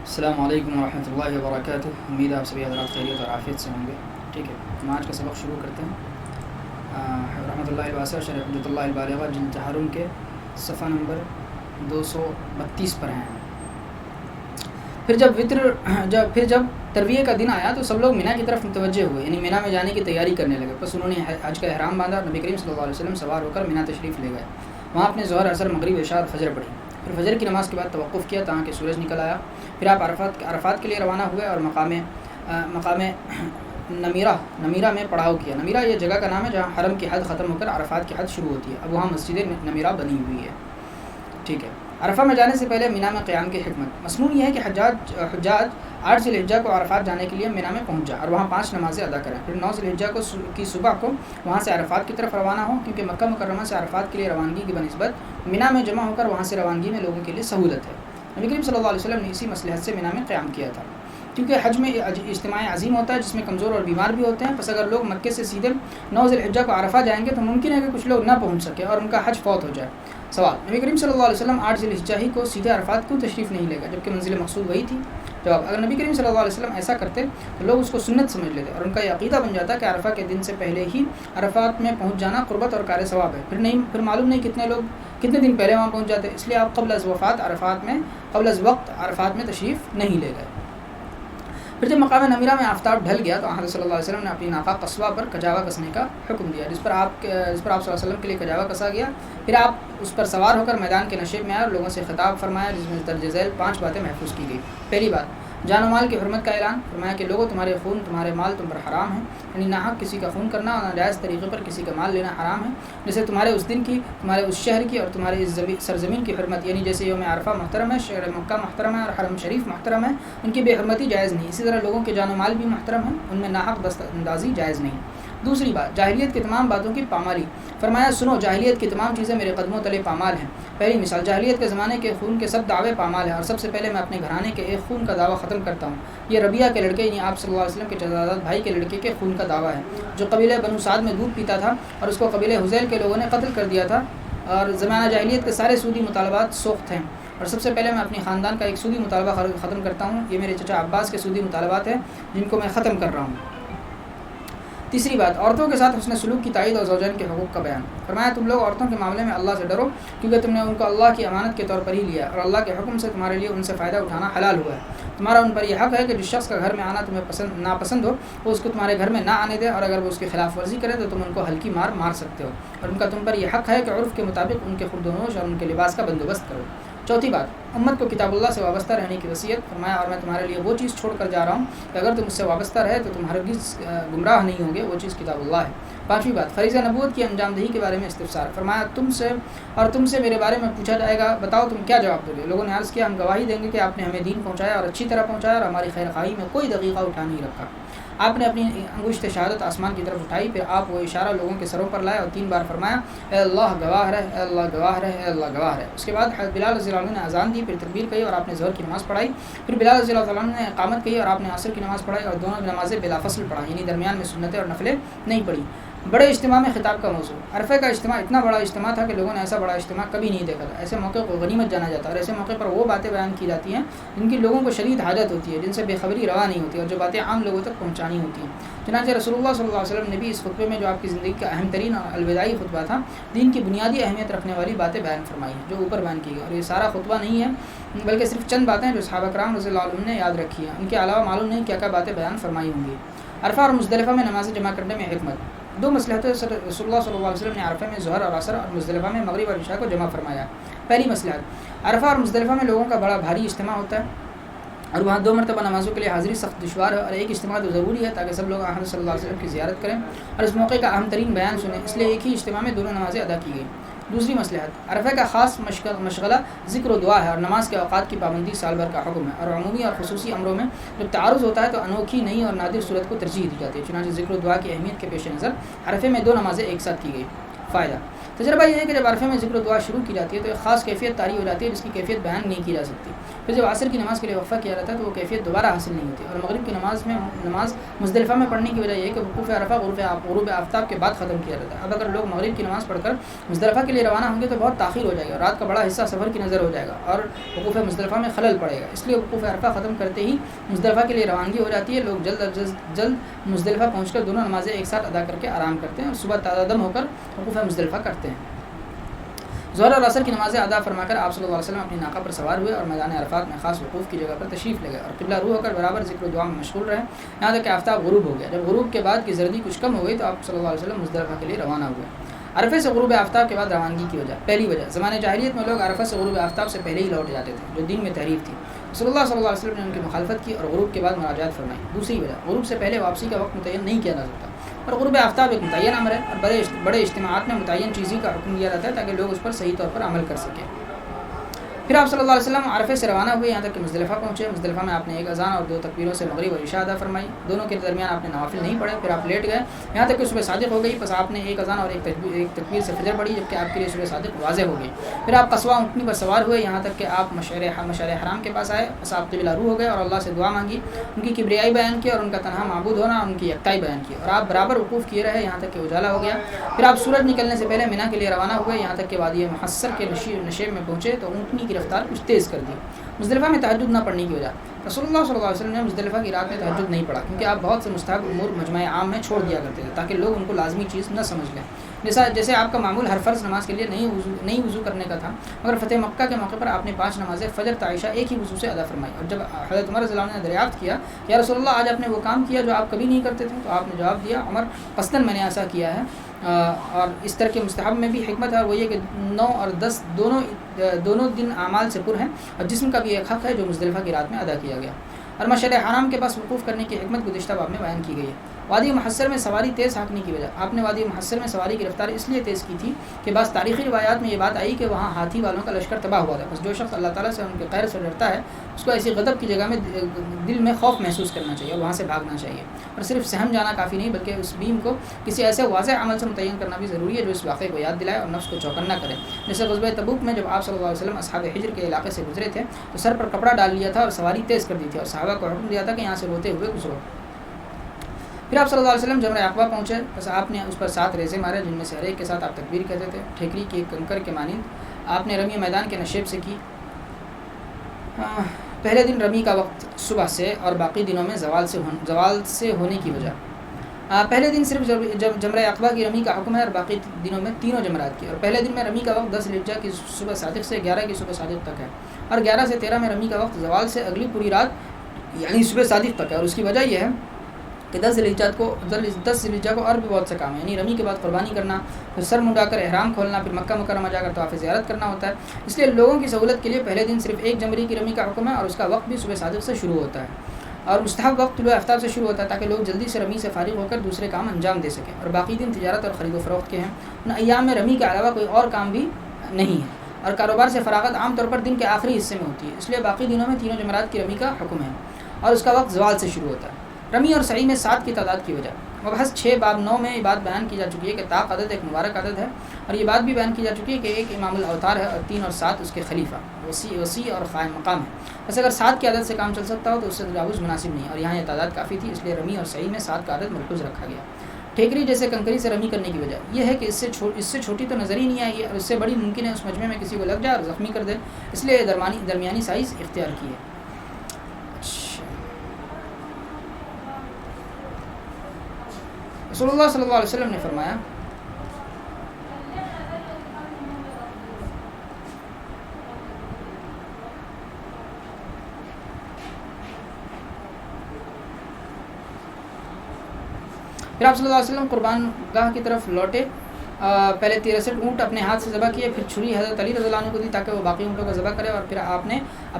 السلام علیکم ورحمۃ اللہ وبرکاتہ۔ امید ہے آپ سبھی حضرات خیریت اور عافیت سے ہوں گے۔ ٹھیک ہے، ہم آج کا سبق شروع کرتے ہیں۔ رحمۃ اللہ الواسع شرح حجۃ اللہ البالغہ جلد تحرم کے صفحہ نمبر 232 پر ہیں۔ پھر جب ترویہ کا دن آیا تو سب لوگ مینا کی طرف متوجہ ہوئے، یعنی مینا میں جانے کی تیاری کرنے لگے۔ بس انہوں نے حج کا احرام باندھا، نبی کریم صلی اللہ علیہ وسلم سوار ہو کر مینا تشریف لے گئے۔ وہاں اپنے ظہر، عصر، مغرب، عشاء اور فجر پڑھی۔ پھر فجر کی نماز کے بعد توقف کیا تاکہ سورج نکل آیا۔ پھر آپ عرفات کے لیے روانہ ہوئے اور مقام نمیرہ میں پڑاؤ کیا۔ نمیرہ یہ جگہ کا نام ہے جہاں حرم کی حد ختم ہو کر عرفات کی حد شروع ہوتی ہے۔ اب وہاں مسجد نمیرہ بنی ہوئی ہے۔ ٹھیک ہے، عرفہ میں جانے سے پہلے مینا میں قیام کی حکمت۔ مصنون یہ ہے کہ حجاج 8 ذی الحجہ کو عرفات جانے کے لیے مینا میں پہنچ جائے اور وہاں 5 نمازیں ادا کریں۔ پھر 9 ذی الحجہ کی صبح کو وہاں سے عرفات کی طرف روانہ ہوں، کیونکہ مکہ مکرمہ سے عرفات کے لیے روانگی کی بنسبت مینا میں جمع ہو کر وہاں سے روانگی میں لوگوں کے لیے سہولت ہے۔ نبی کریم صلی اللہ علیہ وسلم نے اسی مصلحت سے مینا میں قیام کیا تھا، کیونکہ حج میں اجتماع عظیم ہوتا ہے جس میں کمزور اور بیمار بھی ہوتے ہیں۔ پس اگر لوگ مکے سے سیدھے 9 ذی الحجہ کو عرفہ جائیں گے تو ممکن ہے کہ کچھ لوگ نہ پہنچ سکے اور ان کا حج فوت ہو جائے۔ سوال: نبی کریم صلی اللہ علیہ وسلم 8 ذی الحجہ ہی کو سیدھے عرفات کیوں تشریف نہیں لے گئے جبکہ منزل مقصود وہی تھی؟ جواب: اگر نبی کریم صلی اللہ علیہ وسلم ایسا کرتے تو لوگ اس کو سنت سمجھ لیتے اور ان کا یہ عقیدہ بن جاتا کہ عرفہ کے دن سے پہلے ہی عرفات میں پہنچ جانا قربت اور کار ثواب ہے۔ پھر معلوم نہیں کتنے دن پہلے وہاں پہنچ جاتے، اس لیے آپ قبل از وقت عرفات میں تشریف نہیں لے گئے۔ پھر جب مقام نمیرہ میں آفتاب ڈھل گیا تو حضرت صلی اللہ علیہ وسلم نے اپنی ناقہ قصوہ پر کجاوا کسنے کا حکم دیا، جس پر آپ صلی اللہ علیہ وسلم کے لیے کجاوا کسا گیا۔ پھر آپ اس پر سوار ہو کر میدان کے نشیب میں آئے اور لوگوں سے خطاب فرمایا، جس میں درج ذیل 5 باتیں محفوظ کی گئی۔ پہلی بات، جان و مال کی حرمت کا اعلان۔ فرمایا کہ لوگوں، تمہارے خون، تمہارے مال تم پر حرام ہے، یعنی ناحق کسی کا خون کرنا اور ناجائز طریقے پر کسی کا مال لینا حرام ہے۔ جیسے تمہارے اس دن کی، تمہارے اس شہر کی اور تمہارے اس سرزمین کی حرمت، یعنی جیسے یوم عرفہ محترم ہے، شہر مکہ محترم ہے اور حرم شریف محترم ہے، ان کی بے حرمتی جائز نہیں۔ اسی طرح لوگوں کے جان و مال بھی محترم ہیں، ان میں ناحق دست اندازی جائز نہیں۔ دوسری بات، جاہلیت کی تمام باتوں کی پامالی۔ فرمایا سنو، جاہلیت کی تمام چیزیں میرے قدموں تلے پامال ہیں۔ پہلی مثال، جاہلیت کے زمانے کے خون کے سب دعوے پامال ہیں اور سب سے پہلے میں اپنے گھرانے کے ایک خون کا دعویٰ ختم کرتا ہوں۔ یہ ربیعہ کے لڑکے، یعنی آپ صلی اللہ علیہ وسلم کے چچا بھائی کے لڑکے کے خون کا دعویٰ ہے، جو قبیلہ بنو سعد میں دودھ پیتا تھا اور اس کو قبیلہ حذیل کے لوگوں نے قتل کر دیا تھا۔ اور زمانہ جاہلیت کے سارے سودی مطالبات سوخت ہیں، اور سب سے پہلے میں اپنی خاندان کا ایک سودی مطالبہ ختم کرتا ہوں۔ یہ میرے چچا عباس کے سودی مطالبات ہیں جن کو میں ختم کر رہا ہوں۔ تیسری بات، عورتوں کے ساتھ حسن سلوک کی تائید اور زوجین کے حقوق کا بیان۔ فرمایا تم لوگ عورتوں کے معاملے میں اللہ سے ڈرو، کیونکہ تم نے ان کو اللہ کی امانت کے طور پر ہی لیا اور اللہ کے حکم سے تمہارے لیے ان سے فائدہ اٹھانا حلال ہوا ہے۔ تمہارا ان پر یہ حق ہے کہ جس شخص کا گھر میں آنا تمہیں ناپسند ہو وہ اس کو تمہارے گھر میں نہ آنے دے، اور اگر وہ اس کی خلاف ورزی کرے تو تم ان کو ہلکی مار سکتے ہو، اور ان کا تم پر یہ حق ہے کہ عرف کے مطابق ان کے خرد و نوش اور ان کے لباس کا بندوبست کرو۔ چوتھی بات، امت کو کتاب اللہ سے وابستہ رہنے کی وصیت۔ فرمایا اور میں تمہارے لیے وہ چیز چھوڑ کر جا رہا ہوں کہ اگر تم اس سے وابستہ رہے تو تم ہرگز گمراہ نہیں ہوں گے، وہ چیز کتاب اللہ ہے۔ پانچویں بات، فریضہ نبوت کی انجام دہی کے بارے میں استفسار۔ فرمایا تم سے میرے بارے میں پوچھا جائے گا، بتاؤ تم کیا جواب دو گے؟ لوگوں نے عرض کیا، ہم گواہی دیں گے کہ آپ نے ہمیں دین پہنچایا اور اچھی طرح پہنچایا اور ہماری خیر خواہی میں کوئی دقیقہ اٹھا نہیں رکھا۔ آپ نے اپنی انگشت شہادت آسمان کی طرف اٹھائی، پھر آپ وہ اشارہ لوگوں کے سروں پر لائے اور 3 بار فرمایا، اے اللہ گواہ رہے، اے اللہ گواہ رہے، اے اللہ گواہ رہے۔ اس کے بعد حضرت بلال رضی اللہ عنہ نے اذان دی، پھر تکبیر کہی اور آپ نے ظہر کی نماز پڑھائی۔ پھر بلال رضی اللہ عنہ نے اقامت کہی اور آپ نے عصر کی نماز پڑھائی، اور دونوں نمازیں بلا فصل پڑھا، یعنی درمیان میں سنتیں اور نفلیں نہیں پڑھی۔ بڑے اجتماع میں خطاب کا موضوع۔ عرفہ کا اجتماع اتنا بڑا اجتماع تھا کہ لوگوں نے ایسا بڑا اجتماع کبھی نہیں دیکھا تھا۔ ایسے موقع کو غنیمت جانا جاتا ہے اور ایسے موقع پر وہ باتیں بیان کی جاتی ہیں جن کی لوگوں کو شدید حاجت ہوتی ہے، جن سے بے خبری روا نہیں ہوتی اور جو باتیں عام لوگوں تک پہنچانی ہوتی ہیں۔ چنانچہ رسول اللہ صلی اللہ علیہ وسلم نے بھی اس خطبے میں، جو آپ کی زندگی کا اہم ترین اور الوداعی خطبہ تھا، دین کی بنیادی اہمیت رکھنے والی باتیں بیان فرمائی ہیں جو اوپر بیان کی گئی، اور یہ سارا خطبہ نہیں ہے بلکہ صرف چند باتیں جو صحابہ کرام رضی اللہ عنہم نے یاد رکھی ہیں، ان کے علاوہ معلوم نہیں کیا کیا باتیں بیان فرمائی ہوں گی۔ عرفہ اور مزدلفہ میں نمازیں جمع کرنے میں حکمت۔ 2 مصلحتوں سے رسول اللہ صلی اللہ علیہ وسلم نے عرفہ میں ظہر اور عصر اور مزدلفہ میں مغرب اور عشاء کو جمع فرمایا۔ پہلی مصلحت، عرفہ اور مزدلفہ میں لوگوں کا بڑا بھاری اجتماع ہوتا ہے اور وہاں 2 مرتبہ نمازوں کے لیے حاضری سخت دشوار ہے، اور ایک اجتماع تو ضروری ہے تاکہ سب لوگ حضرت صلی اللہ علیہ وسلم کی زیارت کریں اور اس موقع کا اہم ترین بیان سنیں، اس لیے ایک ہی اجتماع میں دونوں نمازیں ادا کی گئیں۔ دوسری مصلحت، عرفہ کا خاص مشغلہ ذکر و دعا ہے اور نماز کے اوقات کی پابندی سال بھر کا حکم ہے، اور عمومی اور خصوصی امروں میں جب تعارض ہوتا ہے تو انوکھی نئی اور نادر صورت کو ترجیح دی جاتی ہے۔ چنانچہ ذکر و دعا کی اہمیت کے پیش نظر عرفے میں 2 نمازیں ایک ساتھ کی گئی۔ فائدہ، تجربہ یہ ہے کہ جب عرفے میں ذکر و دعا شروع کی جاتی ہے تو ایک خاص کیفیت طاری ہو جاتی ہے جس کی کیفیت بیان نہیں کی جا سکتی. پھر جب عصر کی نماز کے لیے وقفہ کیا جاتا ہے تو وہ کیفیت دوبارہ حاصل نہیں ہوتی. اور مغرب کی نماز مزدلفہ میں پڑھنے کی وجہ یہ ہے کہ وقوف عرفہ غروب آفتاب کے بعد ختم کیا جاتا ہے. اب اگر لوگ مغرب کی نماز پڑھ کر مزدلفہ کے لیے روانہ ہوں گے تو بہت تاخیر ہو جائے گا, رات کا بڑا حصہ سفر کی نظر ہو جائے گا اور وقوف مزدلفہ میں خلل پڑے گا. اس لیے وقوف عرفہ ختم کرتے ہی مزدلفہ کے لیے روانگی ہو جاتی ہے. لوگ جلد مزدلفہ پہنچ کر دونوں نمازیں ایک ساتھ ادا کر کے آرام کرتے ہیں اور صبح تازہ دم ہو کر وقوف مزدلفہ کرتے ہیں. ظہر اور عصر کی نمازیں ادا فرما کر آپ صلی اللہ علیہ وسلم اپنی ناقہ پر سوار ہوئے اور میدان عرفات میں خاص وقوف کی جگہ پر تشریف لے گئے اور قبلہ رو ہو کر برابر ذکر و دعا میں مشغول رہے یہاں تک کہ آفتاب غروب ہو گیا. جب غروب کے بعد کی زردی کچھ کم ہو گئی تو آپ صلی اللہ علیہ وسلم مزدلفہ کے لیے روانہ ہوئے. عرفے سے غروب آفتاب کے بعد روانگی کی وجہ. پہلی وجہ, زمانے جاہلیت میں لوگ عرفہ سے غروب آفتاب سے پہلے ہی لوٹ جاتے تھے جو دین میں تحریف تھی. صلی اللہ علیہ وسلم نے ان کی مخالفت کی اور غروب کے بعد مراجعات فرمائی. دوسری وجہ, غروب سے پہلے واپسی کا وقت متعین نہیں کیا جا سکتا اور غروب آفتاب ایک متعین امر ہے اور بڑے اجتماعات میں متعین چیزیں کا حکم دیا جاتا ہے تاکہ لوگ اس پر صحیح طور پر عمل کر سکیں. پھر آپ صلی اللہ علیہ وسلم عرفے سے روانہ ہوئے یہاں تک کہ مزدلفہ پہنچے. مزدلفہ میں آپ نے ایک اذان اور 2 تکبیروں سے مغرب اور عشاء ادا فرمائی. دونوں کے درمیان آپ نے نوافل نہیں پڑھے. پھر آپ لیٹ گئے یہاں تک کہ صبح صادق ہو گئی. پس آپ نے ایک اذان اور ایک تکبیر سے فجر پڑھی جبکہ آپ کے لیے صبح صادق واضح ہو گئی. پھر آپ قصوہ اونٹنی پر سوار ہوئے یہاں تک کہ آپ مشعر حرام کے پاس آئے. پس آپ قبلہ رو ہو گئے اور اللہ سے دعا مانگی, ان کی کبریائی بیان کی اور ان کا تنہا معبود ہونا اور ان کی یکتائی بیان کی اور آپ برابر وقوف کیے رہے یہاں تک کہ اجالا ہو گیا. پھر آپ سورج نکلنے سے پہلے منی کے لیے روانہ ہوئے یہاں تک کہ وادی محصر کے نشیب میں پہنچے تو اونٹنی کی رفتار کچھ تیز کر دی. مزدلفہ میں تہجد نہ پڑھنے کی وجہ. رسول اللہ صلی اللہ علیہ وسلم نے مزدلفہ کی رات میں تہجد نہیں پڑھا کیونکہ آپ بہت سے مستحب امور مجمع عام میں چھوڑ دیا کرتے تھے تاکہ لوگ ان کو لازمی چیز نہ سمجھ لیں. جیسے آپ کا معمول ہر فرض نماز کے لیے نہیں وضو کرنے کا تھا, مگر فتح مکہ کے موقع پر آپ نے 5 نمازیں فجر تا عشاء ایک ہی وضو سے ادا فرمائی. اور جب حضرت عمر رضی اللہ عنہ نے دریافت کیا یا رسول اللہ آج آپ نے وہ کام کیا جو آپ کبھی نہیں کرتے تھے, تو آپ نے جواب دیا, عمر قصداً میں نے ایسا کیا ہے. اور اس طرح کے مستحب میں بھی حکمت ہے, وہ یہ کہ 9 اور 10 دونوں دن اعمال سے پر ہیں اور جسم کا بھی ایک حق ہے جو مزدلفہ کی رات میں ادا کیا گیا. اور مشعر حرام کے پاس وقوف کرنے کی حکمت گزشتہ باب میں بیان کی گئی ہے. وادی محصر میں سواری تیز ہانکنے کی وجہ. آپ نے وادی محصر میں سواری کی رفتار اس لیے تیز کی تھی کہ بعض تاریخی روایات میں یہ بات آئی کہ وہاں ہاتھی والوں کا لشکر تباہ ہوا تھا. بس جو شخص اللہ تعالیٰ سے ان کے قہر سے ڈرتا ہے اس کو ایسی غضب کی جگہ میں دل میں خوف محسوس کرنا چاہیے اور وہاں سے بھاگنا چاہیے. اور صرف سہم جانا کافی نہیں بلکہ اس بیم کو کسی ایسے واضح عمل سے متعین کرنا بھی ضروری ہے جو اس واقعے کو یاد دلائے اور نفس کو چوکنا کرے. جیسے غزوہ تبوک میں جب آپ صلی اللہ علیہ وسلم اصحاب حجر کے علاقے سے گزرے تھے تو سر پر کپڑا ڈال لیا تھا اور سواری تیز کر دی تھی اور صحابہ کو حکم دیا تھا کہ یہاں سے روتے ہوئے گزرو. پھر آپ صلی اللہ علیہ وسلم جمرہ عقبہ پہنچے. بس آپ نے اس پر 7 ریزے مارے جن میں سے ہر ایک کے ساتھ آپ تکبیر کہتے تھے. ٹھیکری کی ایک کنکر کے مانند آپ نے رمی میدان کے نشیب سے کی. پہلے دن رمی کا وقت صبح سے اور باقی دنوں میں زوال سے ہونے کی وجہ. پہلے دن صرف جمرہ عقبہ کی رمی کا حکم ہے اور باقی دنوں میں تینوں جمرات کی. اور پہلے دن میں رمی کا وقت 10 ذی الحجہ کی صبح صادق سے 11 کی صبح صادق تک ہے اور 11 سے 13 میں رمی کا وقت زوال سے اگلی پوری رات یعنی صبح صادق تک ہے. اور اس کی وجہ یہ ہے کہ 10 ذی الحجہ کو اور بھی بہت سے کام ہیں, یعنی رمی کے بعد قربانی کرنا, پھر سر منڈا کر احرام کھولنا, پھر مکہ مکرمہ جا کر طواف زیارت کرنا ہوتا ہے. اس لیے لوگوں کی سہولت کے لیے پہلے دن صرف 1 جنوری کی رمی کا حکم ہے اور اس کا وقت بھی صبح صادق سے شروع ہوتا ہے اور مستحب وقت طلوع آفتاب سے شروع ہوتا ہے تاکہ لوگ جلدی سے رمی سے فارغ ہو کر دوسرے کام انجام دے سکیں. اور باقی دن تجارت اور خرید و فروخت کے ہیں. ان ایام میں رمی کے علاوہ کوئی اور کام بھی نہیں ہے اور کاروبار سے فراغت عام طور پر دن کے آخری حصے میں ہوتی ہے. اس لیے باقی دنوں میں تینوں جمرات کی رمی کا حکم ہے اور اس کا وقت زوال سے شروع ہوتا ہے. رمی اور سعی میں 7 کی تعداد کی وجہ. مبحث 6 باب 9 میں یہ بات بیان کی جا چکی ہے کہ طاق عدد ایک مبارک عدد ہے اور یہ بات بھی بیان کی جا چکی ہے کہ ایک امام الاوتار ہے اور 3 اور 7 اس کے خلیفہ وسیع اور قائم مقام ہے. بس اگر 7 کی عدد سے کام چل سکتا ہو تو اس سے تجاوز مناسب نہیں اور یہاں یہ تعداد کافی تھی, اس لیے رمی اور سعی میں 7 کا عدد ملحوظ رکھا گیا. ٹھیکری جیسے کنکری سے رمی کرنے کی وجہ یہ ہے کہ اس سے چھوٹی تو نظر ہی نہیں آئی اور اس سے بڑی ممکن ہے اس مجمع میں کسی کو لگ جائے اور زخمی کر دے, اس لیے درمیانی سائز اختیار کی ہے. رسول اللہ صلی اللہ علیہ وسلم نے فرمایا پھر آپ صلی اللہ علیہ وسلم قربان گاہ کی طرف لوٹے. پہلے 63 اونٹ اپنے ہاتھ سے ذبح کیے, پھر چھری حضرت علی رضی اللہ عنہ کو دی تاکہ وہ باقی اونٹوں کو ذبح کرے اور پھر آپ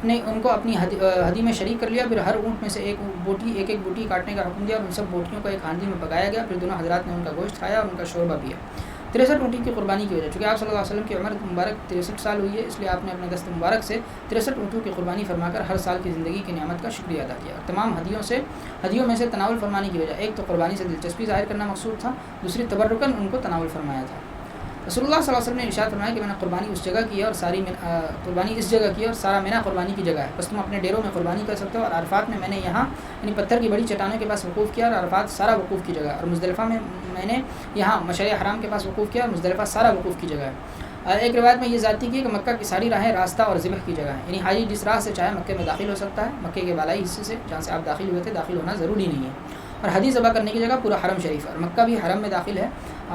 نے ان کو اپنی ہدی میں شریک کر لیا. پھر ہر اونٹ میں سے ایک بوٹی کاٹنے کا حکم دیا اور ان سب بوٹیوں کو ایک ہانڈی میں پکایا گیا. پھر دونوں حضرات نے ان کا گوشت کھایا اور ان کا شوربہ پیا. 63 اونٹی کی قربانی کی وجہ. چونکہ آپ صلی اللہ علیہ وسلم کی عمر مبارک 63 سال ہوئی ہے, اس لیے آپ نے اپنے دست مبارک سے 63 اونٹوں کی قربانی فرما کر ہر سال کی زندگی کی نعمت کا شکریہ ادا کیا. اور تمام ہدیوں میں سے تناول فرمانے کی وجہ ایک تو قربانی سے دلچسپی ظاہر کرنا مقصود تھا, دوسری تبرکاً ان کو تناول فرمایا تھا. رسول اللہ صلی اللہ علیہ وسلم نے ارشاد فرمایا کہ میں نے قربانی اس جگہ کی ہے اور ساری قربانی اس جگہ کی ہے اور سارا مینا قربانی کی جگہ ہے، بس تم اپنے ڈیروں میں قربانی کر سکتے ہو، اور عرفات میں نے یہاں یعنی پتھر کی بڑی چٹانوں کے پاس وقوف کیا، اور عرفات سارا وقوف کی جگہ ہے، اور مزدلفہ میں نے یہاں مشعر حرام کے پاس وقوف کیا، اور مزدلفہ سارا وقوف کی جگہ ہے۔ ایک روایت میں یہ ذاتی کی کہ مکہ کی ساری راہیں راستہ اور ذبح کی جگہ ہے، یعنی حاجی جس راہ سے چاہے مکے میں داخل ہو سکتا ہے، مکے کے بالائی حصے سے جہاں سے آپ داخل ہوئے تھے داخل ہونا ضروری نہیں ہے، اور حدی ذبح کرنے کی جگہ پورا حرم شریف ہے، اور مکہ بھی حرم میں داخل ہے،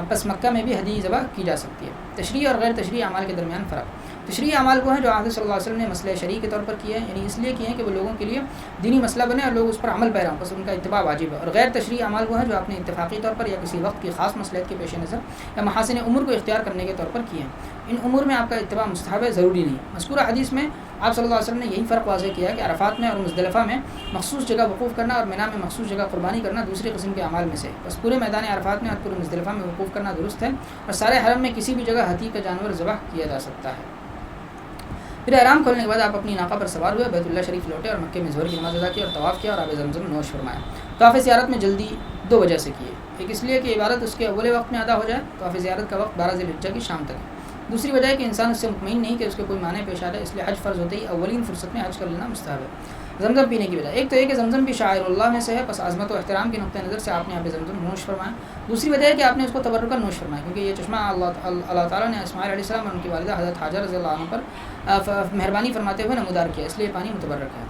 بس مکہ میں بھی حدی ذبح کی جا سکتی ہے۔ تشریع اور غیر تشریعی اعمال کے درمیان فرق۔ تشریعی اعمال وہ ہیں جو آقا صلی اللہ علیہ وسلم نے مسئلہ شرعی کے طور پر کیے ہیں، یعنی اس لیے کیے ہیں کہ وہ لوگوں کے لیے دینی مسئلہ بنے اور لوگ اس پر عمل پیرا ہوں، بس ان کا اتباع واجب ہے۔ اور غیر تشریعی اعمال وہ ہیں جو آپ نے اتفاقی طور پر یا کسی وقت کی خاص مصلحت کے پیش نظر یا محاسن امور کو اختیار کرنے کے طور پر کیے ہیں، ان امور میں آپ کا اتباع مستحب ہے، ضروری نہیں۔ مذکورہ حدیث میں آپ صلی اللہ علیہ وسلم نے یہی فرق واضح کیا کہ عرفات میں اور مزدلفہ میں مخصوص جگہ وقوف کرنا اور مینا میں مخصوص جگہ قربانی کرنا دوسری قسم کے اعمال میں سے، بس پورے میدان عرفات میں اور پورے مزدلفہ میں وقوف کرنا درست ہے، اور سارے حرم میں کسی بھی جگہ حدیق کا جانور ذبح کیا جا سکتا ہے۔ پھر احرام کھولنے کے بعد آپ اپنی ناقہ پر سوار ہوئے، بیت اللہ شریف لوٹے اور مکے میں ظہر کی نماز ادا کی اور طواف کیا اور آب زمزم نوش فرمایا۔ طواف زیارت میں جلدی دو وجہ سے کیے، ایک اس لیے کہ عبادت اس کے اول وقت میں ادا ہو جائے، طواف زیارت کا وقت 12 ذی الحجہ کی شام تک ہے۔ دوسری وجہ ہے کہ انسان اس سے مطمئن نہیں کہ اس کے کوئی معنی پیش آ رہا ہے، اس لیے حج فرض ہوتے ہی اولین فرصت میں حج کر لینا مستحب ہے۔ زمزم پینے کی وجہ، ایک تو یہ کہ زمزم بھی شاعر اللہ میں سے ہے، پس عظمت و احترام کے نقطہ نظر سے آپ نے آب زمزم نوش فرمایا۔ دوسری وجہ ہے کہ آپ نے اس کو تبرکاً نوش فرمایا، کیونکہ یہ چشمہ اللہ تعالیٰ نے اسماعیل علیہ السلام اور ان کی والدہ حضرت حاجر رضی اللہ عنہ پر مہربانی فرماتے ہوئے نمودار کیا، اس لیے پانی متبرک ہے۔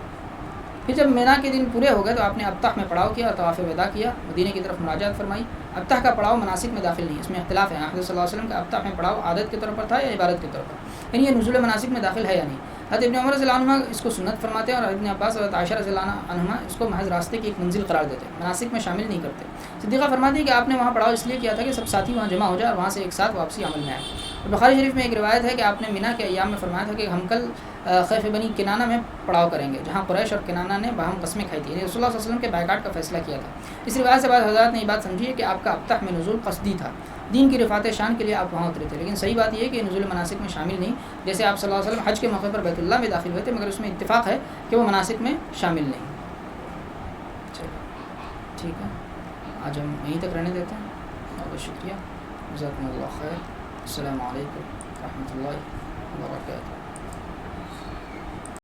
پھر جب مینا کے دن پورے ہو گئے تو آپ نے ابطح میں پڑاؤ کیا اور طواف وداع کیا، مدینے کی طرف مراجعت فرمائی۔ ابطح کا پڑاؤ مناسک میں داخل نہیں، اس میں اختلاف ہے، حضرت صلی اللہ علیہ وسلم کا ابطح میں پڑاؤ عادت کے طور پر تھا یا عبادت کے طور پر، یعنی یہ نزول مناسک میں داخل ہے یا نہیں۔ حضرت ابن عمر رضی اللہ عنہ اس کو سنت فرماتے ہیں، اور ابن عباس اور عائشہ رضی اللہ عنہما اس کو محض راستے کی ایک منزل قرار دیتے ہیں، مناسک میں شامل نہیں کرتے۔ صدیقہ فرماتی ہے کہ آپ نے وہاں پڑاؤ اس لیے کیا تھا کہ سب ساتھی وہاں جمع ہو جائے اور وہاں سے ایک ساتھ واپسی عمل میں آئے۔ اور بخاری شریف میں ایک روایت ہے کہ آپ نے مینا کے ایام میں فرمایا تھا کہ ہم کل خیف بنی کنانہ میں پڑاؤ کریں گے، جہاں قریش اور کنانہ نے باہم قسمیں کھائی تھیں، یعنی رسول اللہ صلی اللہ علیہ وسلم کے بائیکاٹ کا فیصلہ کیا تھا۔ اس روایت سے بعض حضرات نے یہ بات سمجھی ہے کہ آپ کا ابطح میں نزول قصدی تھا، دین کی رفعت شان کے لیے آپ وہاں اترے تھے، لیکن صحیح بات یہ ہے کہ نزول مناسک میں شامل نہیں، جیسے آپ صلی اللہ علیہ وسلم حج کے موقع پر بیت اللہ میں داخل ہوئے تھے، مگر اس میں اتفاق ہے کہ وہ مناسک میں شامل نہیں۔ ٹھیک ہے، آج ہم یہیں تک رہنے دیتے ہیں، بہت بہت شکریہ، جزاکم اللہ خیر، السلام علیکم ورحمۃ اللہ وبرکاتہ۔